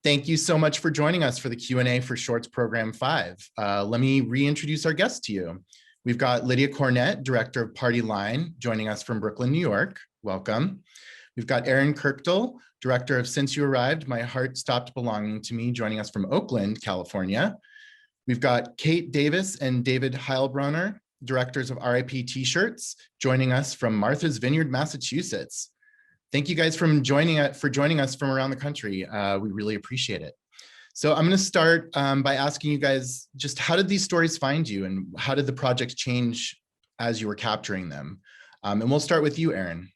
Thank you so much for joining us for the Q&A for Shorts Program 5. Let me reintroduce our guests to you. We've got Lydia Cornett, Director of Party Line, joining us from Brooklyn, New York. Welcome. We've got Erin Kökdil, Director of Since You Arrived, My Heart Stopped Belonging to Me, joining us from Oakland, California. We've got Kate Davis and David Hielbroner, Directors of R.I.P. T-shirts, joining us from Martha's Vineyard, Massachusetts. Thank you guys for joining us from around the country. We really appreciate it. So I'm going to start by asking you guys, just how did these stories find you, and how did the project change as you were capturing them? And we'll start with you, Erin.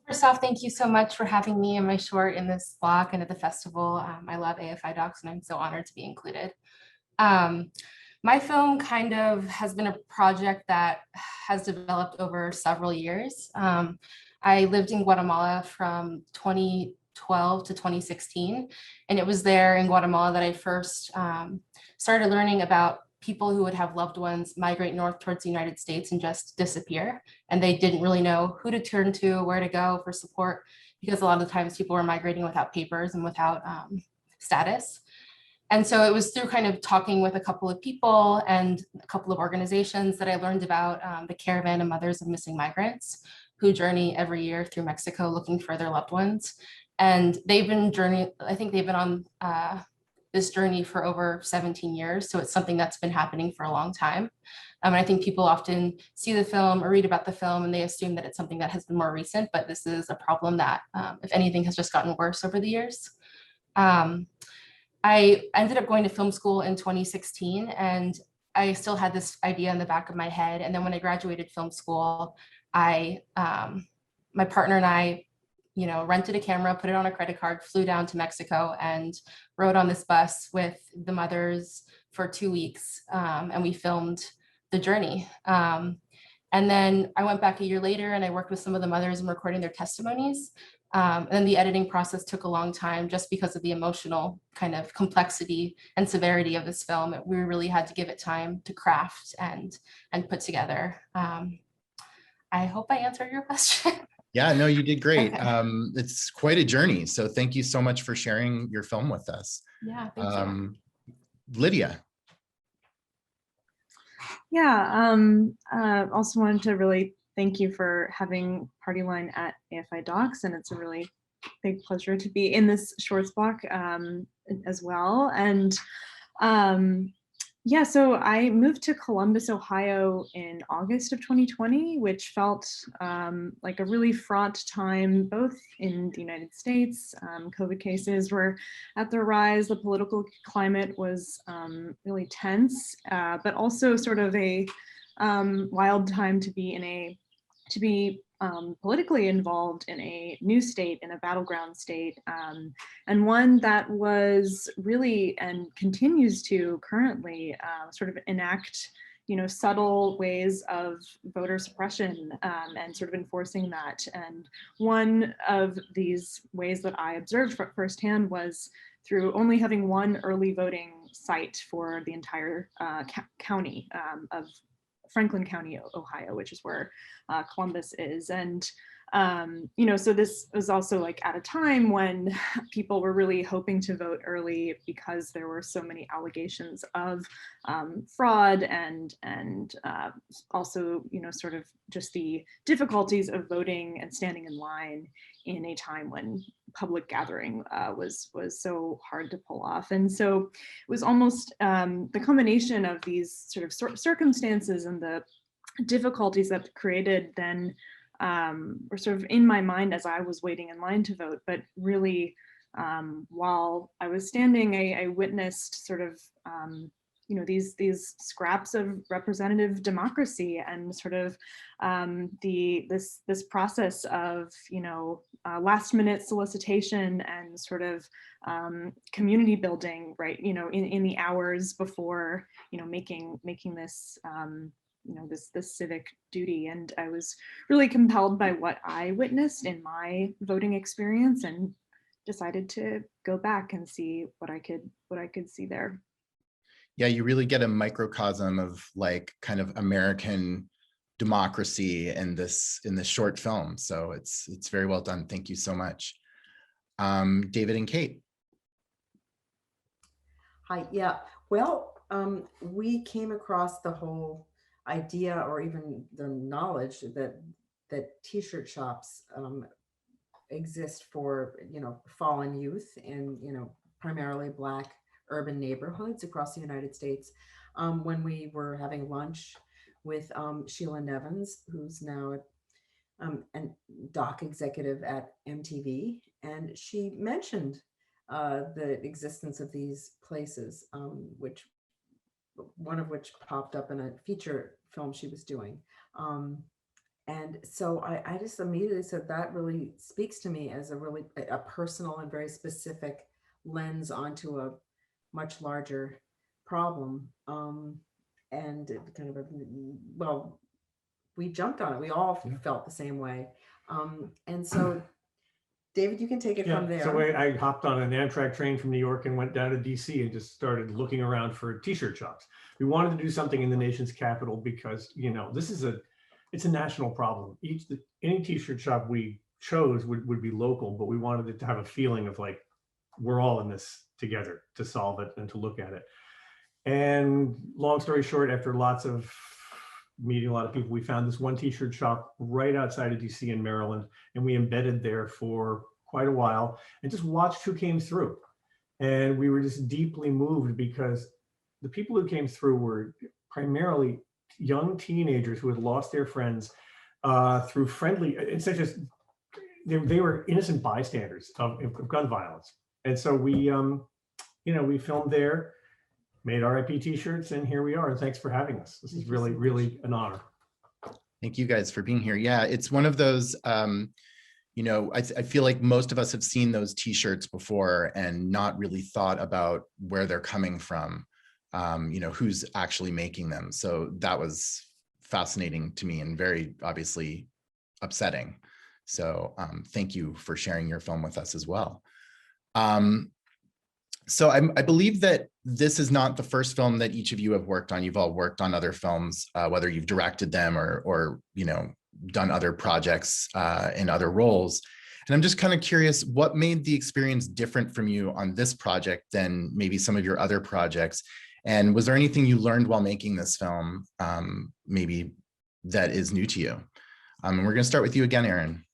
First off, thank you so much for having me and my short in this block and at the festival. I love AFIDOCS and I'm so honored to be included. My film kind of has been a project that has developed over several years. I lived in Guatemala from 2012 to 2016, and it was there in Guatemala that I first started learning about people who would have loved ones migrate north towards the United States and just disappear. And they didn't really know who to turn to, where to go for support, because a lot of the times people were migrating without papers and without status. And so it was through kind of talking with a couple of people and a couple of organizations that I learned about the Caravan of Mothers of Missing Migrants, who journey every year through Mexico looking for their loved ones. And they've been I think they've been on this journey for over 17 years. So it's something that's been happening for a long time. And I think people often see the film or read about the film and they assume that it's something that has been more recent, but this is a problem that, if anything, has just gotten worse over the years. I ended up going to film school in 2016, and I still had this idea in the back of my head. And then when I graduated film school, my partner and I, rented a camera, put it on a credit card, flew down to Mexico and rode on this bus with the mothers for 2 weeks. And we filmed the journey. And then I went back a year later and I worked with some of the mothers in recording their testimonies. And then the editing process took a long time just because of the emotional kind of complexity and severity of this film. We really had to give it time to craft and put together. I hope I answered your question. Yeah, no, you did great. Okay. It's quite a journey. So thank you so much for sharing your film with us. Yeah, thank you. Lydia. Yeah, also wanted to really thank you for having Party Line at AFIDOCS, and it's a really big pleasure to be in this shorts block as well. And yeah, so I moved to Columbus, Ohio in August of 2020, which felt like a really fraught time, both in the United States. COVID cases were at their rise. The political climate was really tense, but also sort of a wild time to be politically involved in a new state, in a battleground state, and one that was really and continues to currently sort of enact, subtle ways of voter suppression and sort of enforcing that. And one of these ways that I observed firsthand was through only having one early voting site for the entire county of Franklin County, Ohio, which is where Columbus is. And, so this was also like at a time when people were really hoping to vote early because there were so many allegations of fraud and also, sort of just the difficulties of voting and standing in line in a time when public gathering was so hard to pull off. And so it was almost the combination of these sort of circumstances and the difficulties that created then were sort of in my mind as I was waiting in line to vote. But really, while I was standing, I witnessed sort of these scraps of representative democracy and sort of this process of last minute solicitation and sort of community building, right? In the hours before making this this civic duty. And I was really compelled by what I witnessed in my voting experience and decided to go back and see what I could see there. Yeah, you really get a microcosm of like kind of American democracy in this short film. So it's very well done. Thank you so much. David and Kate. Hi, yeah. Well, we came across the whole idea, or even the knowledge that T-shirt shops exist for, fallen youth in, primarily Black urban neighborhoods across the United States. When we were having lunch with Sheila Nevins, who's now an doc executive at MTV, and she mentioned the existence of these places, which one of which popped up in a feature film she was doing. And so I just immediately said that really speaks to me as a personal and very specific lens onto a much larger problem. And it kind of, well, we jumped on it. We all felt the same way. And so David, you can take it from there. So I hopped on an Amtrak train from New York and went down to DC and just started looking around for T-shirt shops. We wanted to do something in the nation's capital because, this is it's a national problem. Any T-shirt shop we chose would be local, but we wanted it to have a feeling of like, we're all in this together to solve it and to look at it. And long story short, after lots of meeting a lot of people, we found this one T-shirt shop right outside of DC in Maryland, and we embedded there for quite a while and just watched who came through. And we were just deeply moved because the people who came through were primarily young teenagers who had lost their friends through friendly, it's such as they were innocent bystanders of gun violence. And so we filmed there, made R.I.P. T-shirts, and here we are. And thanks for having us. This is really, really an honor. Thank you guys for being here. Yeah, it's one of those, I feel like most of us have seen those T-shirts before and not really thought about where they're coming from, who's actually making them. So that was fascinating to me and very obviously upsetting. So thank you for sharing your film with us as well. So I believe that this is not the first film that each of you have worked on. You've all worked on other films, whether you've directed them or done other projects in other roles. And I'm just kind of curious, what made the experience different from you on this project than maybe some of your other projects? And was there anything you learned while making this film, maybe that is new to you? And we're going to start with you again, Erin.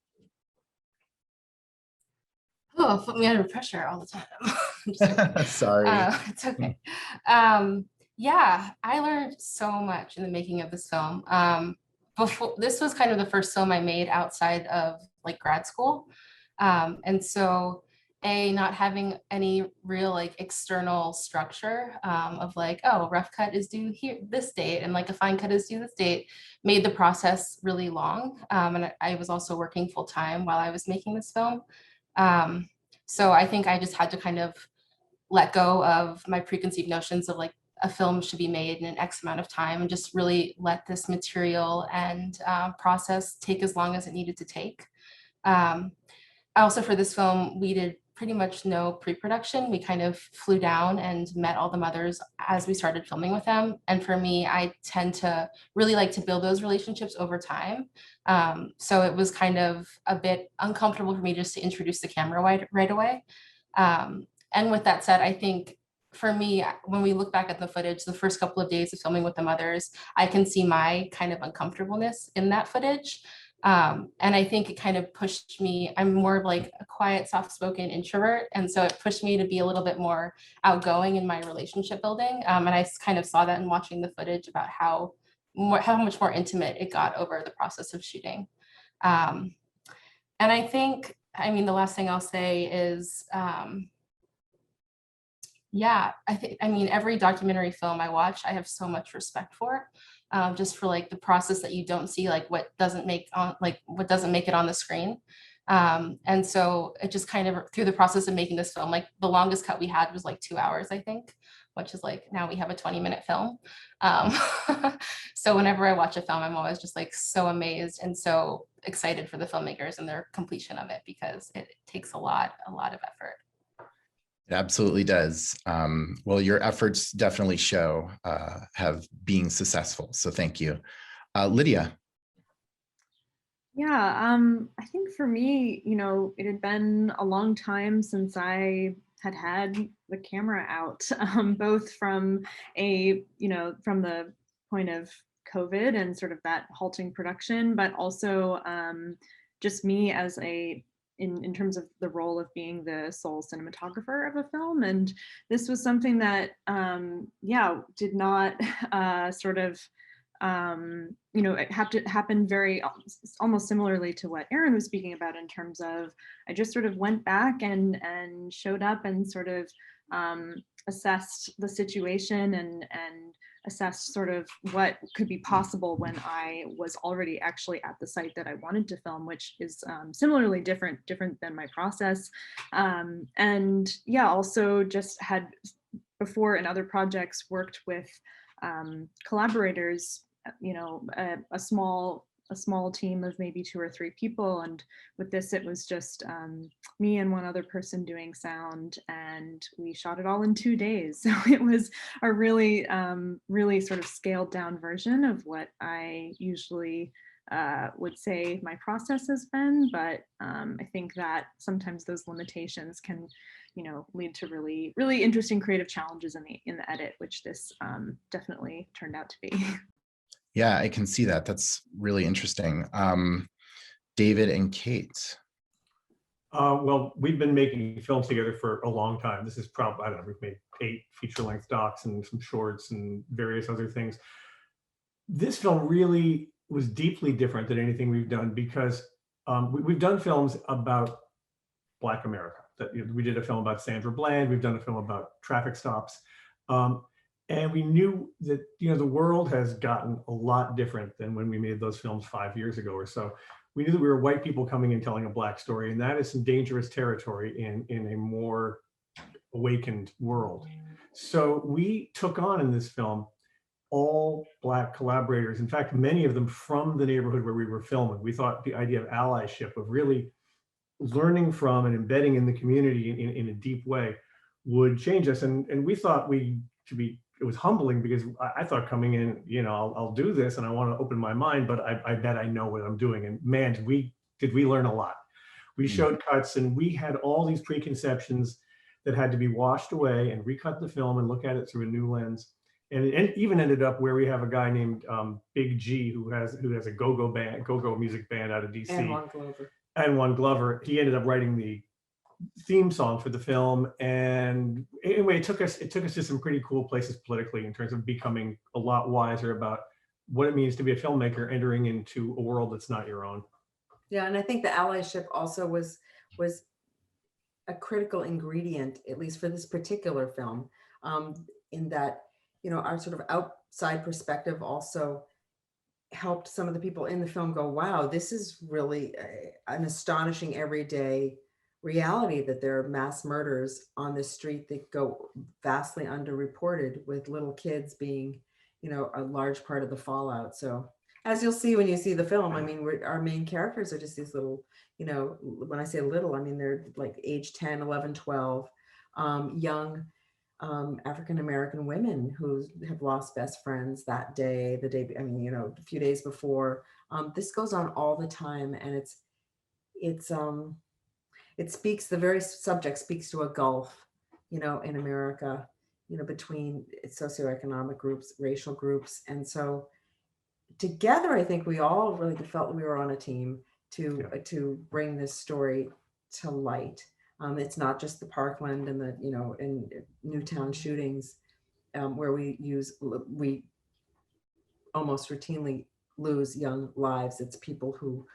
Oh, put me under pressure all the time. Sorry. It's okay. Yeah, I learned so much in the making of this film. Before, this was kind of the first film I made outside of like grad school. And so not having any real like external structure of like, oh, rough cut is due here this date and like a fine cut is due this date made the process really long. And I was also working full time while I was making this film. So I think I just had to kind of let go of my preconceived notions of like a film should be made in an X amount of time and just really let this material and process take as long as it needed to take. Also for this film, we did pretty much no pre-production. We kind of flew down and met all the mothers as we started filming with them. And for me, I tend to really like to build those relationships over time. So it was kind of a bit uncomfortable for me just to introduce the camera right away. And with that said, I think for me, when we look back at the footage, the first couple of days of filming with the mothers, I can see my kind of uncomfortableness in that footage. And I think it kind of pushed me, I'm more of like a quiet, soft-spoken introvert. And so it pushed me to be a little bit more outgoing in my relationship building. And I kind of saw that in watching the footage about how much more intimate it got over the process of shooting. And I think, the last thing I'll say is, yeah, every documentary film I watch, I have so much respect for. Just for like the process that you don't see, like what doesn't make it on the screen. And so it just kind of through the process of making this film, like the longest cut we had was like 2 hours, I think, which is like now we have a 20-minute film. So whenever I watch a film, I'm always just like so amazed and so excited for the filmmakers and their completion of it because it takes a lot of effort. It absolutely does. Well, your efforts definitely show being successful. So thank you. Lydia. Yeah, I think for me, it had been a long time since I had the camera out, both from from the point of COVID and sort of that halting production, but also just me as in terms of the role of being the sole cinematographer of a film. And this was something that, yeah, did not sort of, it happened very almost similarly to what Erin was speaking about, in terms of I just sort of went back and showed up and sort of assessed the situation and assessed sort of what could be possible when I was already actually at the site that I wanted to film, which is similarly different than my process. And yeah, also just had before in other projects worked with collaborators, a small team of maybe 2 or 3 people. And with this, it was just me and one other person doing sound, and we shot it all in 2 days. So it was a really, really sort of scaled down version of what I usually would say my process has been. But I think that sometimes those limitations can, lead to really, really interesting creative challenges in the edit, which this definitely turned out to be. Yeah, I can see that. That's really interesting. David and Kate. Well, we've been making films together for a long time. This is probably, I don't know, we've made 8 feature-length docs and some shorts and various other things. This film really was deeply different than anything we've done, because we've done films about Black America. We did a film about Sandra Bland. We've done a film about traffic stops. And we knew that, the world has gotten a lot different than when we made those films 5 years ago or so. We knew that we were white people coming and telling a Black story, and that is some dangerous territory in a more awakened world. So we took on in this film all Black collaborators. In fact, many of them from the neighborhood where we were filming. We thought the idea of allyship, of really learning from and embedding in the community in a deep way, would change us. And we thought it was humbling, because I thought coming in, I'll do this and I want to open my mind, but I bet I know what I'm doing. And man, did we learn a lot. We showed cuts, and we had all these preconceptions that had to be washed away, and recut the film and look at it through a new lens. And it even ended up where we have a guy named Big G who has a go-go music band out of DC. And Juan Glover. He ended up writing the theme song for the film. And anyway, it took us to some pretty cool places politically, in terms of becoming a lot wiser about what it means to be a filmmaker entering into a world that's not your own. Yeah, and I think the allyship also was a critical ingredient, at least for this particular film, in that, our sort of outside perspective also helped some of the people in the film go, wow, this is really an astonishing everyday reality, that there are mass murders on this street that go vastly underreported, with little kids being, a large part of the fallout. So as you'll see when you see the film, I mean, our main characters are just these little, when I say little, I mean, they're like age 10, 11, 12, young African-American women who have lost best friends that day, a few days before. This goes on all the time, and the very subject speaks to a gulf, in America, between socioeconomic groups, racial groups. And so together, I think we all really felt we were on a team to bring this story to light. It's not just the Parkland and the, in Newtown shootings, where we almost routinely lose young lives. It's people who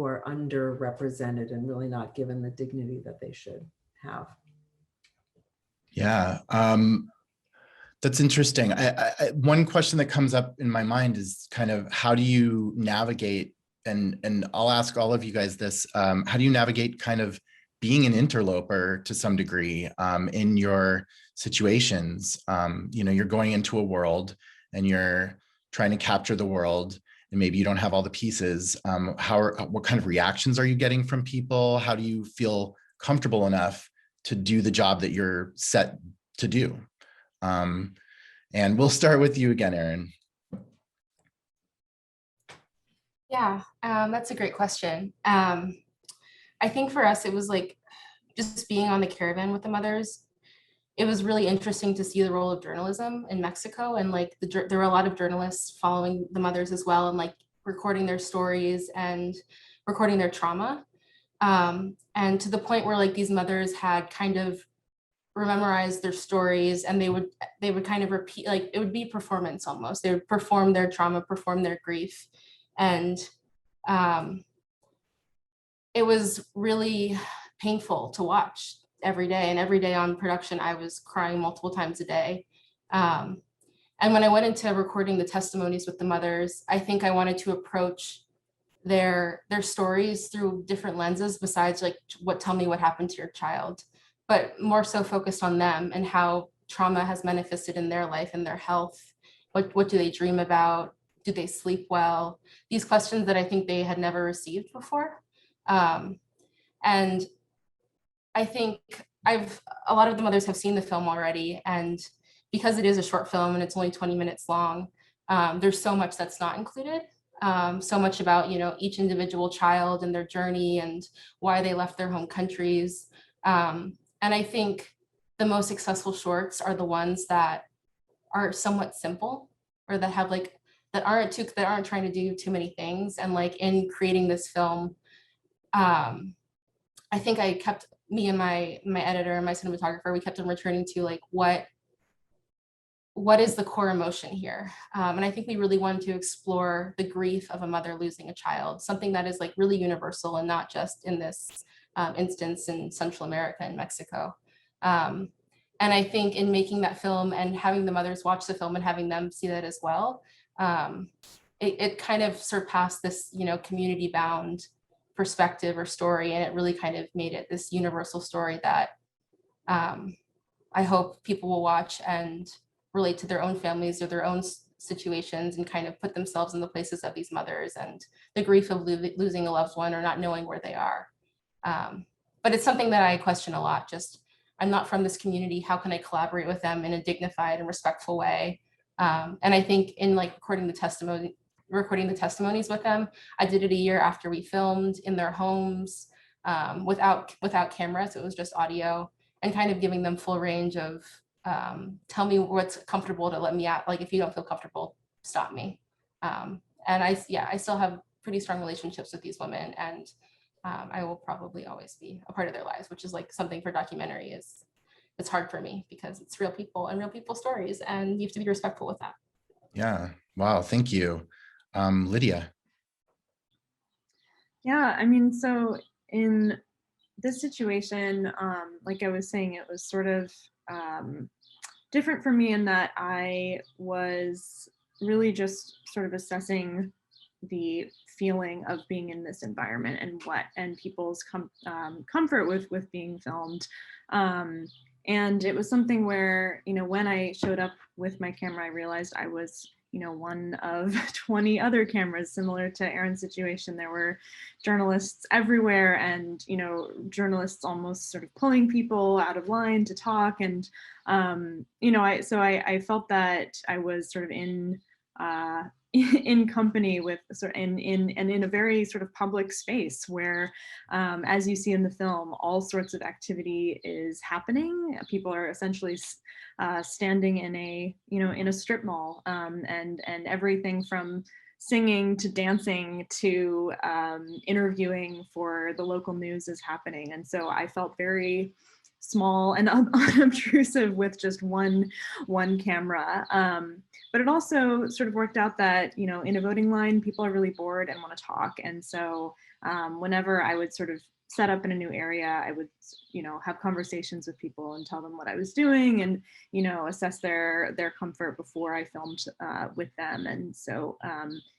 are underrepresented and really not given the dignity that they should have. Yeah, that's interesting. One question that comes up in my mind is kind of, how do you navigate, and I'll ask all of you guys this, how do you navigate kind of being an interloper to some degree in your situations? You're going into a world and you're trying to capture the world, and maybe you don't have all the pieces. What kind of reactions are you getting from people? How do you feel comfortable enough to do the job that you're set to do? And we'll start with you again, Erin. Yeah, that's a great question. I think for us, it was like just being on the caravan with the mothers. It was really interesting to see the role of journalism in Mexico, and like there were a lot of journalists following the mothers as well, and like recording their stories and recording their trauma. And to the point where like these mothers had kind of memorized their stories, and they would kind of repeat, like it would be performance almost. They would perform their trauma, perform their grief, and um, it was really painful to watch every day. And every day on production, I was crying multiple times a day. Um, and when I went into recording the testimonies with the mothers, I think I wanted to approach their stories through different lenses besides like tell me what happened to your child, but more so focused on them and how trauma has manifested in their life and their health. What do they dream about? Do they sleep well? These questions that I think they had never received before. Um, and I think a lot of the mothers have seen the film already, and because it is a short film and it's only 20 minutes long, there's so much that's not included. So much about, you know, each individual child and their journey and why they left their home countries. And I think the most successful shorts are the ones that are somewhat simple, or that have like that aren't trying to do too many things. And like in creating this film, I think I kept me and my editor and my cinematographer, we kept on returning to like what is the core emotion here? And I think we really wanted to explore the grief of a mother losing a child, something that is like really universal and not just in this instance in Central America and Mexico. And I think in making that film and having the mothers watch the film and having them see that as well, it kind of surpassed this, you know, community bound perspective or story, and it really kind of made it this universal story that I hope people will watch and relate to their own families or their own situations and kind of put themselves in the places of these mothers and the grief of losing a loved one or not knowing where they are. But it's something that I question a lot. Just, I'm not from this community. How can I collaborate with them in a dignified and respectful way? And I think in like recording the testimonies with them, I did it a year after we filmed in their homes, without camera, so it was just audio, and kind of giving them full range of tell me what's comfortable to let me out. Like if you don't feel comfortable, stop me. And I still have pretty strong relationships with these women, and I will probably always be a part of their lives, which is like something for documentary it's hard for me because it's real people and real people stories, and you have to be respectful with that. Yeah. Wow. Thank you. Lydia. Yeah, I mean, so in this situation, like I was saying, it was sort of different for me in that I was really just sort of assessing the feeling of being in this environment and people's comfort with being filmed. And it was something where, you know, when I showed up with my camera, I realized I was, you know, one of 20 other cameras. Similar to Erin's situation, there were journalists everywhere, and, you know, journalists almost sort of pulling people out of line to talk. And, you know, I felt that I was sort of in company with sort of in a very sort of public space where, as you see in the film, all sorts of activity is happening. People are essentially standing in a strip mall, and everything from singing to dancing to interviewing for the local news is happening. And so I felt very small and unobtrusive with just one camera. But it also sort of worked out that, you know, in a voting line, people are really bored and want to talk. And so whenever I would sort of set up in a new area, I would, you know, have conversations with people and tell them what I was doing and, you know, assess their comfort before I filmed with them. And so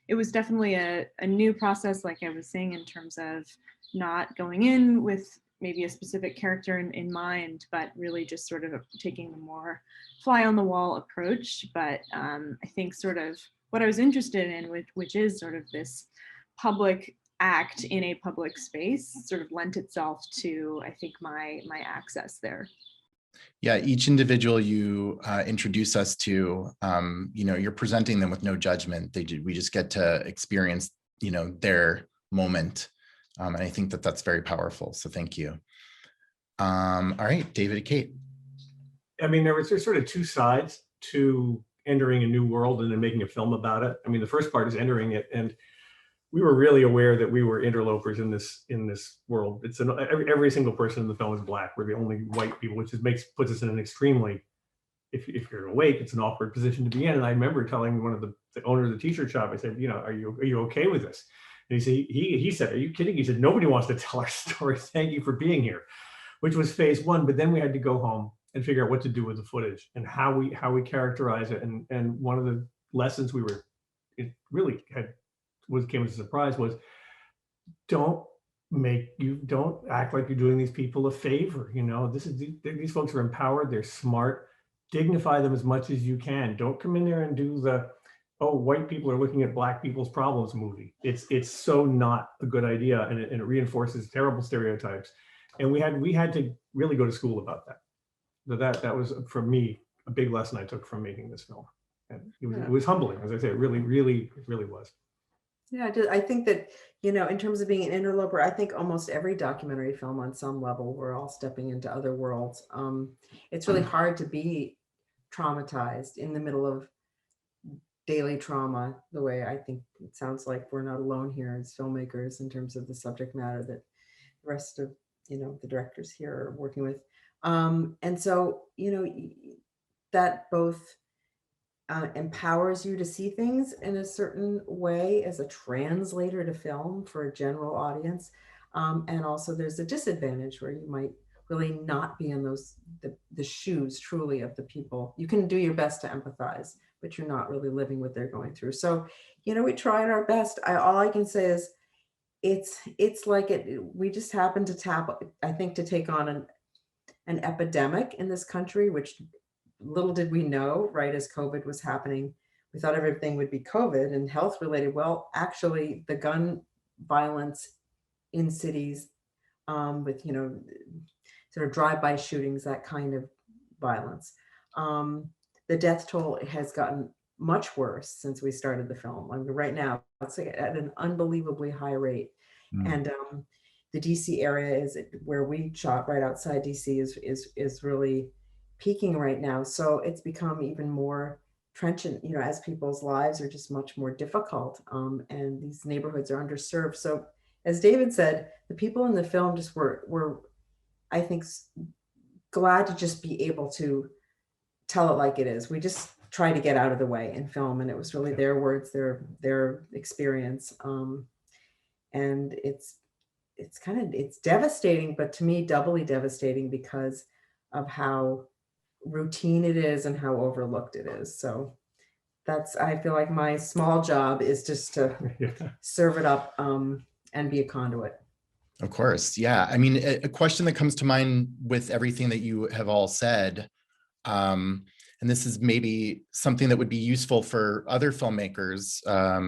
it was definitely a new process, like I was saying, in terms of not going in with maybe a specific character in mind, but really just sort of taking the more fly on the wall approach. But I think sort of what I was interested in, which is sort of this public act in a public space, sort of lent itself to, I think, my access there. Yeah, each individual you introduce us to, you know, you're presenting them with no judgment. We just get to experience you know, their moment. And I think that that's very powerful. So thank you. All right, David and Kate. I mean, there's sort of two sides to entering a new world and then making a film about it. I mean, the first part is entering it, and we were really aware that we were interlopers in this world. It's every single person in the film is Black. We're the only white people, which puts us in an extremely, if you're awake, it's an awkward position to be in. And I remember telling one of the owner of the t-shirt shop, I said, you know, are you okay with this? And he said, are you kidding? He said, nobody wants to tell our story. Thank you for being here, which was phase one. But then we had to go home and figure out what to do with the footage and how we characterize it. And one of the lessons it really came as a surprise was, don't act like you're doing these people a favor. You know, these folks are empowered, they're smart. Dignify them as much as you can. Don't come in there and do the, oh, white people are looking at Black people's problems movie. It's so not a good idea, and it reinforces terrible stereotypes. And we had to really go to school about that. That was, for me, a big lesson I took from making this film. And it was humbling, as I say, it really was. Yeah, I think that, you know, in terms of being an interloper, I think almost every documentary film on some level, we're all stepping into other worlds. It's really hard to be traumatized in the middle of daily trauma, the way I think it sounds like we're not alone here as filmmakers in terms of the subject matter that the rest of, you know, the directors here are working with. And so, you know, that both empowers you to see things in a certain way as a translator to film for a general audience. And also there's a disadvantage where you might really not be in the shoes truly of the people. You can do your best to empathize, but you're not really living what they're going through. So, you know, we tried our best. All I can say is it's like we just happened to take on an epidemic in this country, which little did we know, right, as COVID was happening, we thought everything would be COVID and health related. Well, actually the gun violence in cities with, you know, sort of drive-by shootings, that kind of violence. The death toll has gotten much worse since we started the film. I mean, right now, it's like at an unbelievably high rate. And the DC area is where we shot, right outside DC, is really peaking right now. So it's become even more trenchant, you know, as people's lives are just much more difficult, and these neighborhoods are underserved. So as David said, the people in the film just were I think glad to just be able to tell it like it is. We just try to get out of the way in film, and it was really their words, their experience, and it's devastating, but to me doubly devastating because of how routine it is and how overlooked it is. So I feel like my small job is just to serve it up and be a conduit. Of course. Yeah. I mean, a question that comes to mind with everything that you have all said, and this is maybe something that would be useful for other filmmakers.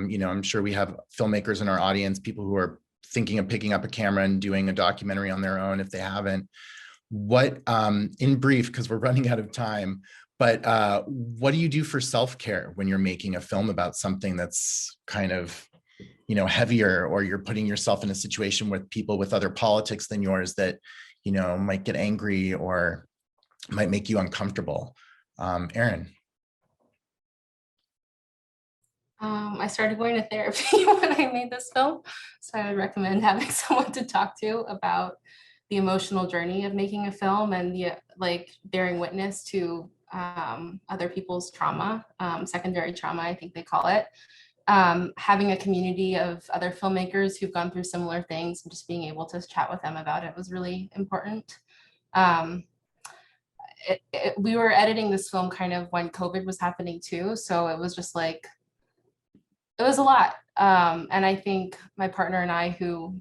You know, I'm sure we have filmmakers in our audience, people who are thinking of picking up a camera and doing a documentary on their own if they haven't. What, in brief, because we're running out of time, but what do you do for self-care when you're making a film about something that's kind of, you know, heavier, or you're putting yourself in a situation with people with other politics than yours that, you know, might get angry or might make you uncomfortable? Erin. I started going to therapy when I made this film, so I would recommend having someone to talk to about the emotional journey of making a film and the bearing witness to other people's trauma, secondary trauma, I think they call it. Having a community of other filmmakers who've gone through similar things and just being able to chat with them about it was really important. We were editing this film kind of when COVID was happening too, so it was just like, it was a lot. And I think my partner and I,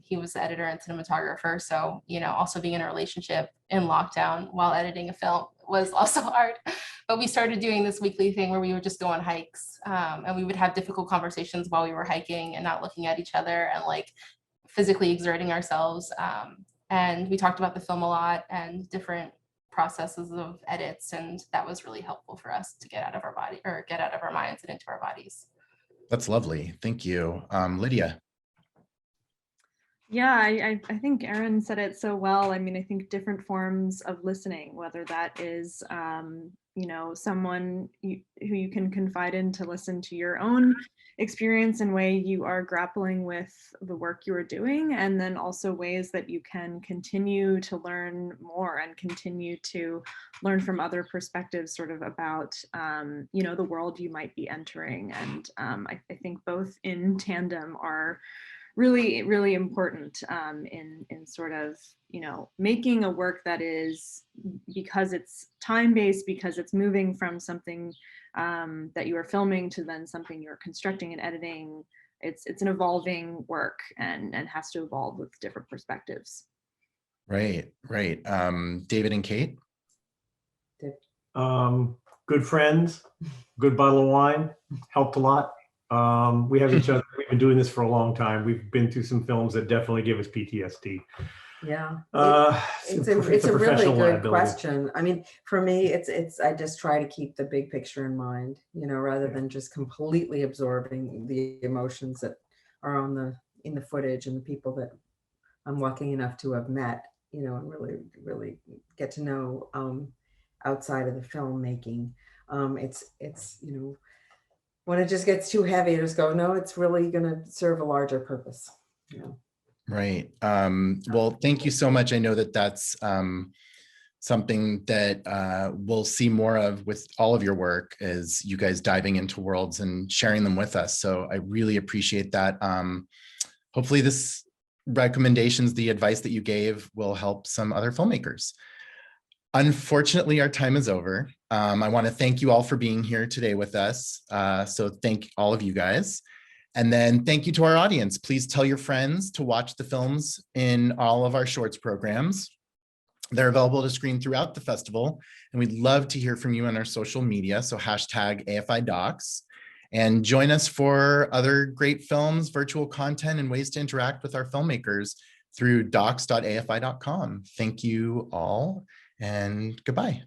he was the editor and cinematographer, so, you know, also being in a relationship in lockdown while editing a film was also hard. But we started doing this weekly thing where we would just go on hikes, and we would have difficult conversations while we were hiking and not looking at each other and like physically exerting ourselves. And we talked about the film a lot and different processes of edits, and that was really helpful for us to get out of our body, or get out of our minds and into our bodies. That's lovely. Thank you. Lydia. Yeah, I think Erin said it so well. I mean, I think different forms of listening, whether that is, you know, someone who you can confide in to listen to your own experience and way you are grappling with the work you are doing, and then also ways that you can continue to learn more and continue to learn from other perspectives sort of about, you know, the world you might be entering. And I think both in tandem are really, really important in sort of, you know, making a work that is, because it's time-based, because it's moving from something that you are filming to then something you're constructing and editing. It's an evolving work and has to evolve with different perspectives. Right, right. David and Kate? Good friends, good bottle of wine, helped a lot. We have each other. We've been doing this for a long time. We've been through some films that definitely give us PTSD. Yeah, It's it's a really good liability. question. I mean, for me, it's I just try to keep the big picture in mind, you know, rather than just completely absorbing the emotions that are in the footage and the people that I'm lucky enough to have met, you know, and really get to know outside of the filmmaking. It's you know, when it just gets too heavy, I just go, no, it's really going to serve a larger purpose. You know? Right. Well, thank you so much. I know that that's something that we'll see more of with all of your work, is you guys diving into worlds and sharing them with us. So I really appreciate that. Hopefully this recommendations, the advice that you gave, will help some other filmmakers. Unfortunately, our time is over. I want to thank you all for being here today with us. So thank all of you guys. And then thank you to our audience. Please tell your friends to watch the films in all of our shorts programs. They're available to screen throughout the festival. And we'd love to hear from you on our social media. So hashtag AFIDOCS. And join us for other great films, virtual content, and ways to interact with our filmmakers through docs.afi.com. Thank you all, and goodbye.